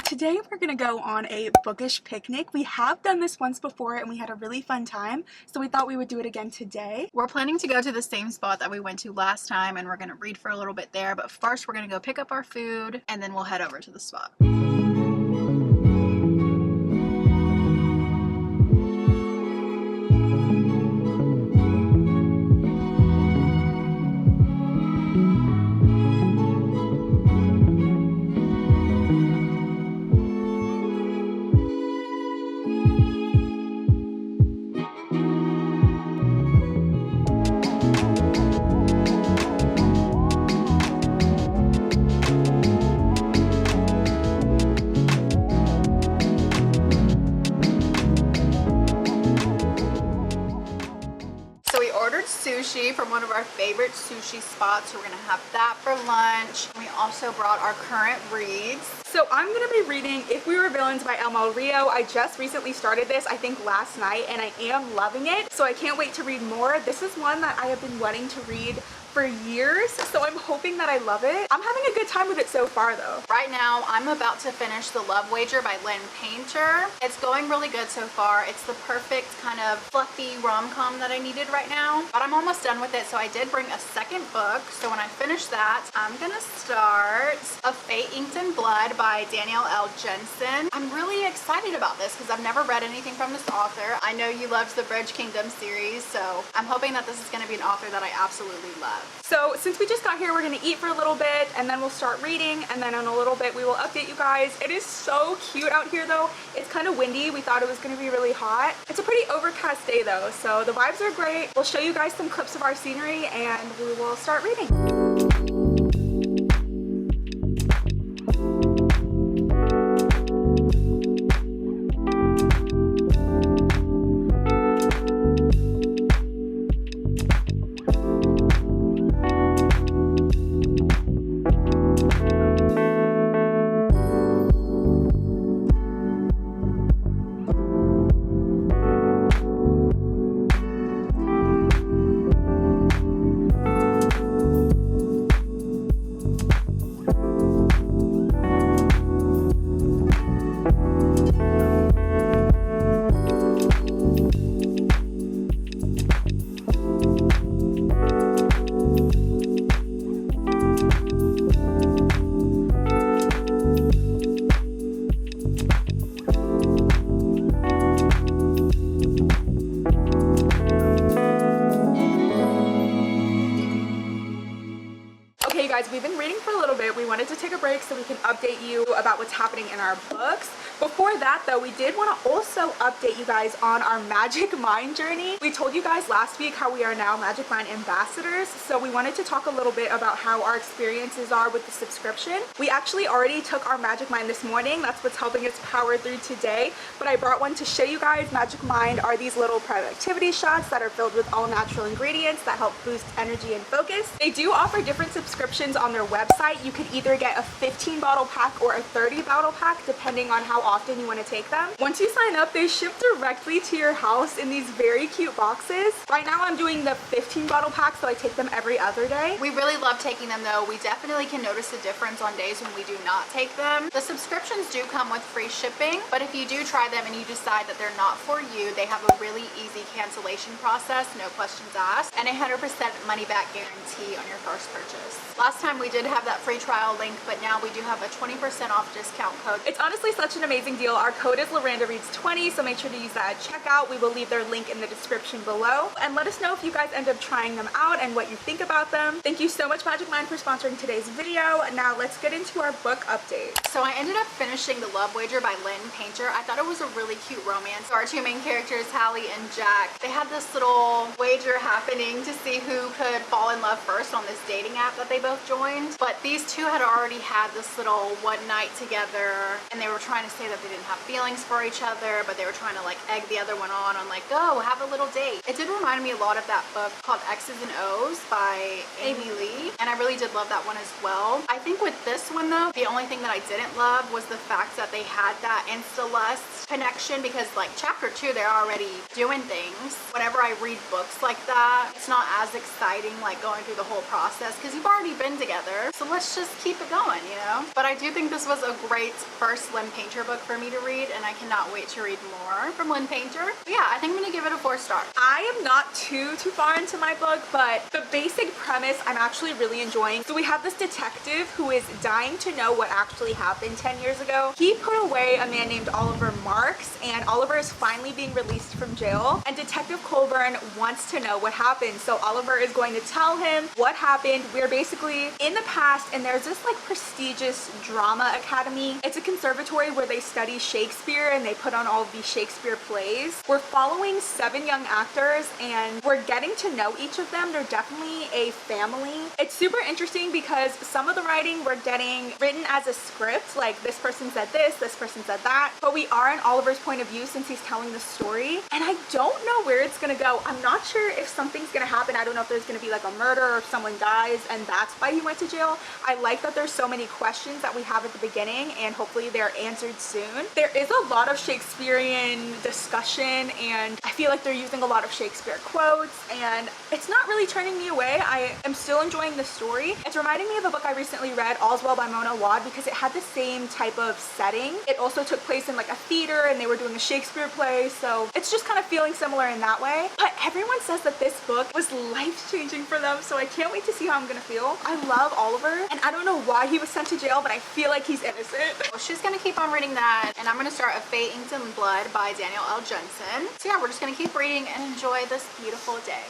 Today we're gonna go on a bookish picnic. We have done this once before and we had a really fun time, so we thought we would do it again today. We're planning to go to the same spot that we went to last time, and we're gonna read for a little bit there, but first we're gonna go pick up our food and then we'll head over to the spot. Sushi from one of our favorite sushi spots, so we're gonna have that for lunch. We also brought our current reads. So I'm gonna be reading If We Were Villains by Elmo Rio. I just recently started this, I think last night, and I am loving it, so I can't wait to read more. This is one that I have been wanting to read for years, so I'm hoping that I love it. I'm having a good time with it so far though. Right now, I'm about to finish The Love Wager by Lynn Painter. It's going really good so far. It's the perfect kind of fluffy rom-com that I needed right now, but I'm almost done with it, so I did bring a second book. So when I finish that, I'm gonna start A Fate Inked in Blood by Danielle L. Jensen. I'm really excited about this because I've never read anything from this author. I know you loved the Bridge Kingdom series, so I'm hoping that this is gonna be an author that I absolutely love. So since we just got here, we're gonna eat for a little bit and then we'll start reading, and then in a little bit we will update you guys. It is so cute out here though. It's kind of windy. We thought it was gonna be really hot. It's a pretty overcast day though, so the vibes are great. We'll show you guys some clips of our scenery and we will start reading. Guys, we've been reading for a little bit. We wanted to take a break so we can update you about what's happening in our books. Before that though, we did want to also update you guys on our Magic Mind journey. We told you guys last week how we are now Magic Mind ambassadors, so we wanted to talk a little bit about how our experiences are with the subscription. We actually already took our Magic Mind this morning. That's what's helping us power through today, but I brought one to show you guys. Magic Mind are these little productivity shots that are filled with all natural ingredients that help boost energy and focus. They do offer different subscriptions on their website. You could either get a 15 bottle pack or a 30 bottle pack depending on how often you want to take them. Once you sign up, they ship directly to your house in these very cute boxes. Right now I'm doing the 15 bottle pack, so I take them every other day. We really love taking them though. We definitely can notice a difference on days when we do not take them. The subscriptions do come with free shipping, but if you do try them and you decide that they're not for you, they have a really easy cancellation process, no questions asked, and a 100% money back guarantee on your first purchase. Last time we did have that free trial link, but now we do have a 20% off discount code. It's honestly such an amazing deal. Our code is LarandaReads20, so make sure to use that at checkout. We will leave their link in the description below. And let us know if you guys end up trying them out and what you think about them. Thank you so much, Magic Mind, for sponsoring today's video. Now let's get into our book update. So I ended up finishing The Love Wager by Lynn Painter. I thought it was a really cute romance. Our two main characters, Hallie and Jack, they had this little wager happening to see who could fall in love first on this dating app that they both joined. But these two had already had this little one night together, and they were trying to say say that they didn't have feelings for each other, but they were trying to like egg the other one on like, go have a little date. It did remind me a lot of that book called X's and O's by Amy Lee, and I really did love that one as well. I think with this one though, the only thing that I didn't love was the fact that they had that insta-lust connection, because like chapter 2 they're already doing things. Whenever I read books like that, it's not as exciting like going through the whole process because you've already been together, so let's just keep it going, you know. But I do think this was a great first Lynn Painter book for me to read, and I cannot wait to read more from Lynn Painter. But yeah, I think I'm gonna give it a 4 star. I am not too far into my book, but the basic premise I'm actually really enjoying. So we have this detective who is dying to know what actually happened 10 years ago. He put away a man named Oliver Marks, and Oliver is finally being released from jail, and Detective Colburn wants to know what happened. So Oliver is going to tell him what happened. We're basically in the past, and there's this like prestigious drama academy. It's a conservatory where they study Shakespeare and they put on all of these Shakespeare plays. We're following 7 young actors and we're getting to know each of them. They're definitely a family. It's super interesting because some of the writing we're getting written as a script, like this person said this person said that, but we are in Oliver's point of view since he's telling the story, and I don't know where it's gonna go. I'm not sure if something's gonna happen. I don't know if there's gonna be like a murder or if someone dies and that's why he went to jail. I like that there's so many questions that we have at the beginning, and hopefully they're answered soon. There is a lot of Shakespearean discussion, and I feel like they're using a lot of Shakespeare quotes, and it's not really turning me away. I am still enjoying the story. It's reminding me of a book I recently read, All's Well by Mona Wad, because it had the same type of setting. It also took place in like a theater and they were doing a Shakespeare play, so it's just kind of feeling similar in that way. But everyone says that this book was life-changing for them, so I can't wait to see how I'm gonna feel. I love Oliver, and I don't know why he was sent to jail, but I feel like he's innocent. Well, she's gonna keep on reading that, and I'm gonna start A Fate Inked in Blood by Daniel L. Jensen. So yeah, we're just gonna keep reading and enjoy this beautiful day.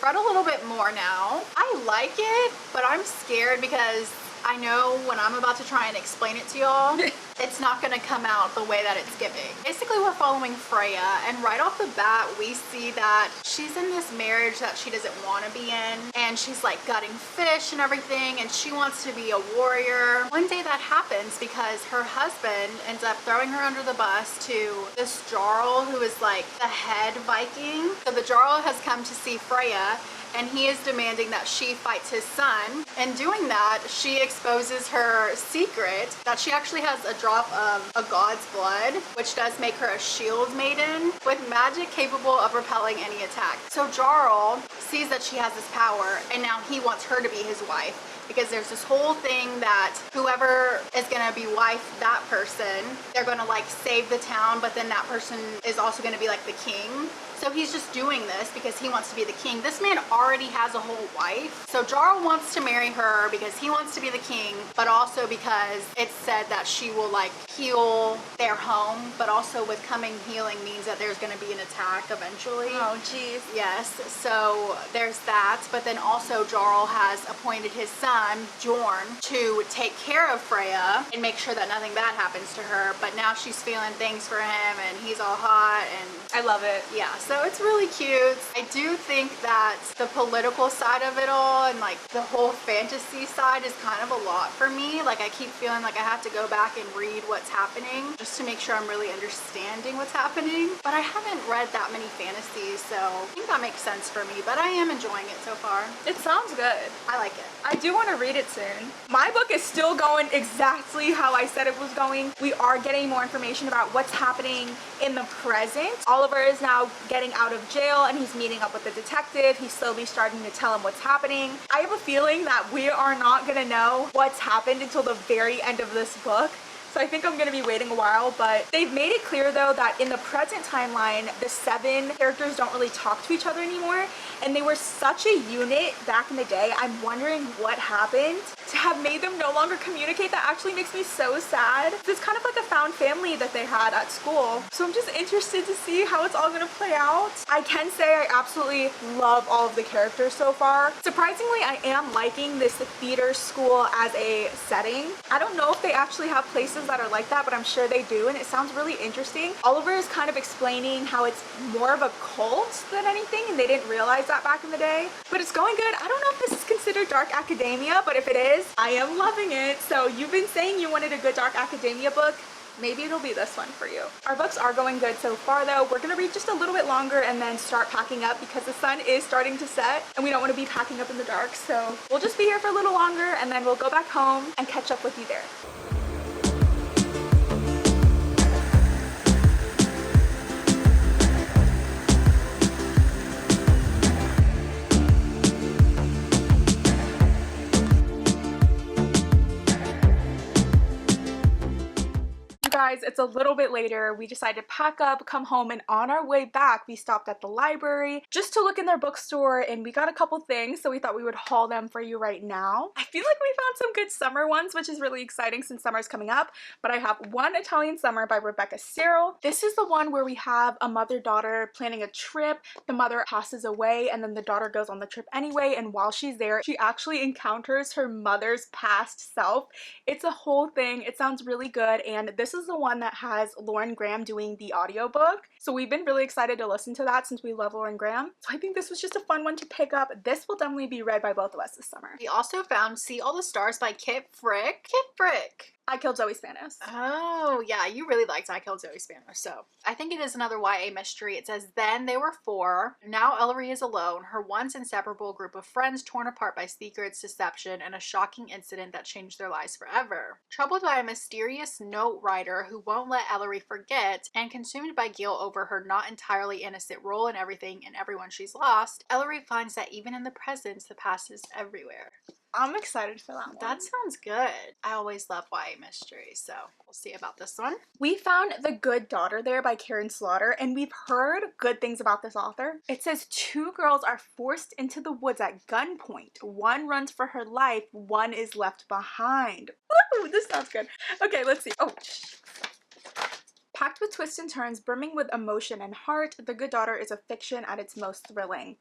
Read a little bit more now. I like it, but I'm scared because I know when I'm about to try and explain it to y'all, it's not gonna come out the way that it's giving. Basically, we're following Freya, and right off the bat, we see that she's in this marriage that she doesn't want to be in, and she's like gutting fish and everything, and she wants to be a warrior. One day that happens because her husband ends up throwing her under the bus to this Jarl who is like the head Viking. So the Jarl has come to see Freya, and he is demanding that she fights his son. In doing that, she exposes her secret that she actually has a drop of a god's blood, which does make her a shield maiden with magic capable of repelling any attack. So Jarl sees that she has this power, and now he wants her to be his wife, because there's this whole thing that whoever is gonna be wife that person, they're gonna like save the town, but then that person is also gonna be like the king. So he's just doing this because he wants to be the king. This man already has a whole wife. So Jarl wants to marry her because he wants to be the king, but also because it's said that she will like heal their home, but also with coming healing means that there's gonna be an attack eventually. Oh geez. Yes, so there's that, but then also Jarl has appointed his son, Jorn, to take care of Freya and make sure that nothing bad happens to her, but now she's feeling things for him and he's all hot, and I love it. yeah, so it's really cute. I do think that the political side of it all and like the whole fantasy side is kind of a lot for me. Like I keep feeling like I have to go back and read what's happening just to make sure I'm really understanding what's happening. But I haven't read that many fantasies, so I think that makes sense for me, but I am enjoying it so far. It sounds good. I like it. I do want gonna read it soon. My book is still going exactly how I said it was going. We are getting more information about what's happening in the present. Oliver is now getting out of jail and he's meeting up with the detective. He's slowly starting to tell him what's happening. I have a feeling that we are not gonna know what's happened until the very end of this book. So I think I'm gonna be waiting a while, but they've made it clear though that in the present timeline, the 7 characters don't really talk to each other anymore, and they were such a unit back in the day. I'm wondering what happened to have made them no longer communicate. That actually makes me so sad. It's kind of like a found family that they had at school. So I'm just interested to see how it's all gonna play out. I can say I absolutely love all of the characters so far. Surprisingly, I am liking this theater school as a setting. I don't know if they actually have places that are like that, but I'm sure they do, and it sounds really interesting. Oliver is kind of explaining how it's more of a cult than anything, and they didn't realize that back in the day. But it's going good. I don't know if this is considered dark academia, but if it is, I am loving it. So you've been saying you wanted a good dark academia book. Maybe it'll be this one for you. Our books are going good so far though. We're gonna read just a little bit longer and then start packing up because the sun is starting to set and we don't want to be packing up in the dark. So we'll just be here for a little longer and then we'll go back home and catch up with you there. Guys, it's a little bit later. We decided to pack up, come home, and on our way back we stopped at the library just to look in their bookstore, and we got a couple things, so we thought we would haul them for you right now. I feel like we found some good summer ones, which is really exciting since summer's coming up, but I have One Italian Summer by Rebecca Cyril. This is the one where we have a mother-daughter planning a trip. The mother passes away and then the daughter goes on the trip anyway, and while she's there she actually encounters her mother's past self. It's a whole thing. It sounds really good, and this is the one that has Lauren Graham doing the audiobook. So we've been really excited to listen to that since we love Lauren Graham. So I think this was just a fun one to pick up. This will definitely be read by both of us this summer. We also found See All the Stars by Kit Frick. Kit Frick. I Killed Zoe Spanos. Oh, yeah, you really liked I Killed Zoe Spanos, so. I think it is another YA mystery. It says, then they were 4. Now Ellery is alone, her once inseparable group of friends torn apart by secrets, deception, and a shocking incident that changed their lives forever. Troubled by a mysterious note writer who won't let Ellery forget, and consumed by guilt over her not entirely innocent role in everything and everyone she's lost, Ellery finds that even in the present, the past is everywhere. I'm excited for that one. That sounds good. I always love YA mysteries, so we'll see about this one. We found The Good Daughter there by Karen Slaughter, and we've heard good things about this author. It says 2 girls are forced into the woods at gunpoint. One runs for her life, one is left behind. Woo, this sounds good. Okay, let's see. Oh, packed with twists and turns, brimming with emotion and heart, The Good Daughter is a fiction at its most thrilling.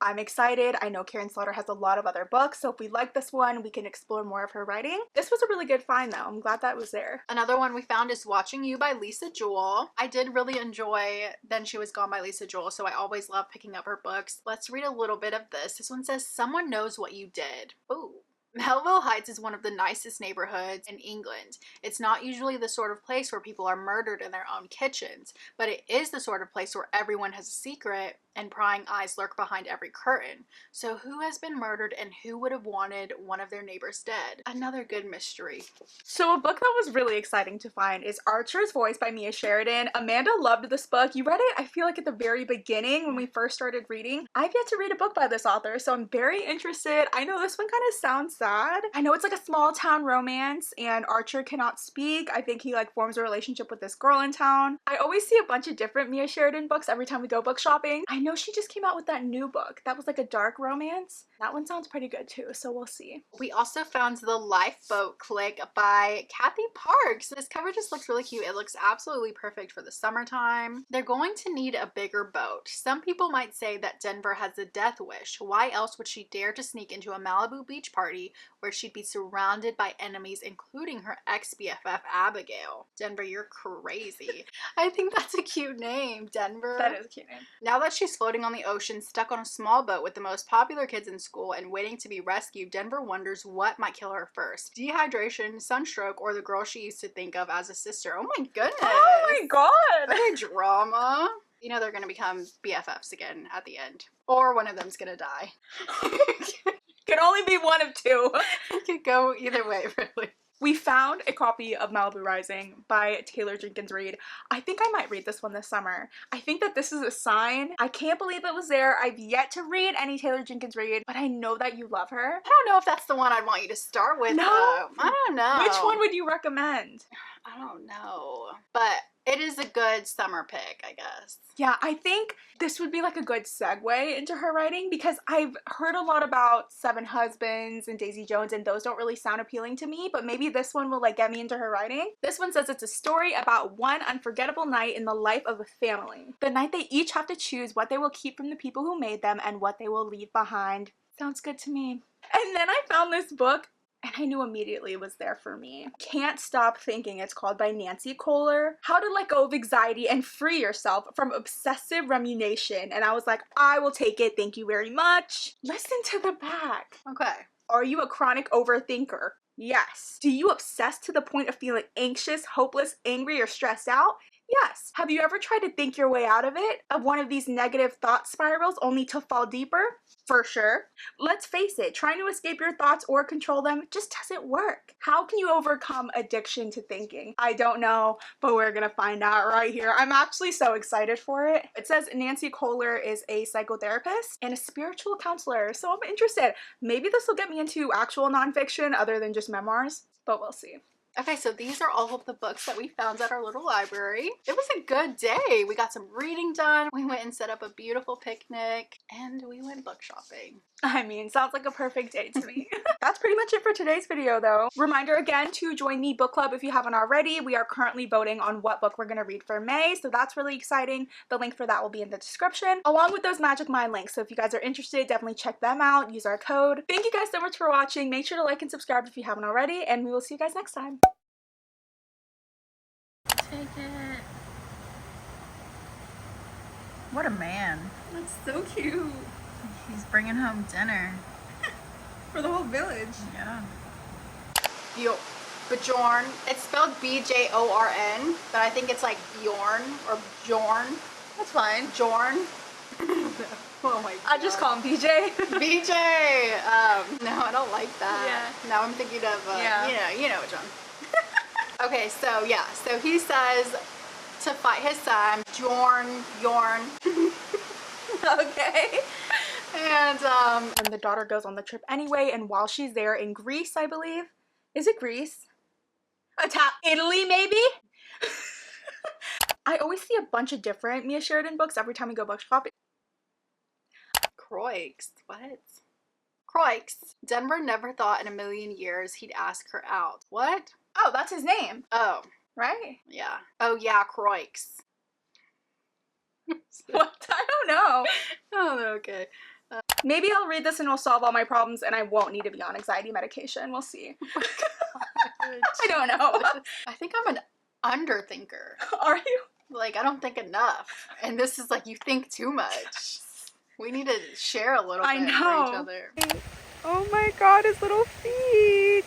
I'm excited. I know Karen Slaughter has a lot of other books, so if we like this one, we can explore more of her writing. This was a really good find though. I'm glad that was there. Another one we found is Watching You by Lisa Jewell. I did really enjoy Then She Was Gone by Lisa Jewell, so I always love picking up her books. Let's read a little bit of this. This one says, Someone Knows What You Did. Ooh. Melville Heights is one of the nicest neighborhoods in England. It's not usually the sort of place where people are murdered in their own kitchens, but it is the sort of place where everyone has a secret and prying eyes lurk behind every curtain. So who has been murdered and who would have wanted one of their neighbors dead? Another good mystery. So a book that was really exciting to find is Archer's Voice by Mia Sheridan. Amanda loved this book. You read it, I feel like, at the very beginning when we first started reading. I've yet to read a book by this author, so I'm very interested. I know this one kind of sounds sad. I know it's like a small town romance and Archer cannot speak. I think he like forms a relationship with this girl in town. I always see a bunch of different Mia Sheridan books every time we go book shopping. I know she just came out with that new book that was like a dark romance. That one sounds pretty good too, so we'll see. We also found The Lifeboat Clique by Kathy Parks. This cover just looks really cute. It looks absolutely perfect for the summertime. They're going to need a bigger boat. Some people might say that Denver has a death wish. Why else would she dare to sneak into a Malibu beach party where she'd be surrounded by enemies, including her ex-BFF Abigail? Denver, you're crazy. I think that's a cute name, Denver. That is a cute name. Now that she's floating on the ocean, stuck on a small boat with the most popular kids in school and waiting to be rescued, Denver wonders what might kill her first. Dehydration, sunstroke, or the girl she used to think of as a sister. Oh my goodness. Oh my god. What a drama. You know they're gonna become BFFs again at the end. Or one of them's gonna die. Can only be one of two. It could go either way, really. We found a copy of Malibu Rising by Taylor Jenkins Reid. I think I might read this one this summer. I think that this is a sign. I can't believe it was there. I've yet to read any Taylor Jenkins Reid, but I know that you love her. I don't know if that's the one I'd want you to start with, No? though. I don't know. Which one would you recommend? I don't know. But it is a good summer pick, I guess. Yeah, I think this would be like a good segue into her writing because I've heard a lot about Seven Husbands and Daisy Jones, and those don't really sound appealing to me, but maybe this one will like get me into her writing. This one says it's a story about one unforgettable night in the life of a family. The night they each have to choose what they will keep from the people who made them and what they will leave behind. Sounds good to me. And then I found this book and I knew immediately it was there for me. Can't Stop Thinking, it's called, by Nancy Kohler. How to let go of anxiety and free yourself from obsessive rumination. And I was like, I will take it, thank you very much. Listen to the back. Okay. Are you a chronic overthinker? Yes. Do you obsess to the point of feeling anxious, hopeless, angry, or stressed out? Yes. Have you ever tried to think your way out of it? Of one of these negative thought spirals only to fall deeper? For sure. Let's face it, trying to escape your thoughts or control them just doesn't work. How can you overcome addiction to thinking? I don't know, but we're gonna find out right here. I'm actually so excited for it. It says Nancy Kohler is a psychotherapist and a spiritual counselor, so I'm interested. Maybe this will get me into actual nonfiction other than just memoirs, but we'll see. Okay, so these are all of the books that we found at our little library. It was a good day. We got some reading done. We went and set up a beautiful picnic and we went book shopping. I mean, sounds like a perfect day to me. That's pretty much it for today's video though. Reminder again to join the book club if you haven't already. We are currently voting on what book we're gonna read for May, so that's really exciting. The link for that will be in the description, along with those Magic Mind links. So if you guys are interested, definitely check them out, use our code. Thank you guys so much for watching. Make sure to like and subscribe if you haven't already, and we will see you guys next time. Take it. What a man. That's so cute. He's bringing home dinner. For the whole village. Yeah. Bjorn. It's spelled B-J-O-R-N, but I think it's like Bjorn or Bjorn. That's fine. Jorn. Oh my god. I just call him BJ. BJ. No, I don't like that. Yeah. Now I'm thinking of, you know which one. Okay, so yeah, so he says to fight his son, Bjorn. Okay. And the daughter goes on the trip anyway, and while she's there in Greece, I believe. Is it Greece? Italy, maybe? I always see a bunch of different Mia Sheridan books every time we go book shopping. Croix. What? Croix. Denver never thought in a million years he'd ask her out. What? Oh, that's his name. Oh. Right? Yeah. Oh yeah, Croix. What? I don't know. Oh, okay. Maybe I'll read this and it'll solve all my problems and I won't need to be on anxiety medication. We'll see. I don't know. I think I'm an underthinker. Are you? Like, I don't think enough. And this is like, you think too much. We need to share a little bit for each other. Oh my god, his little feet.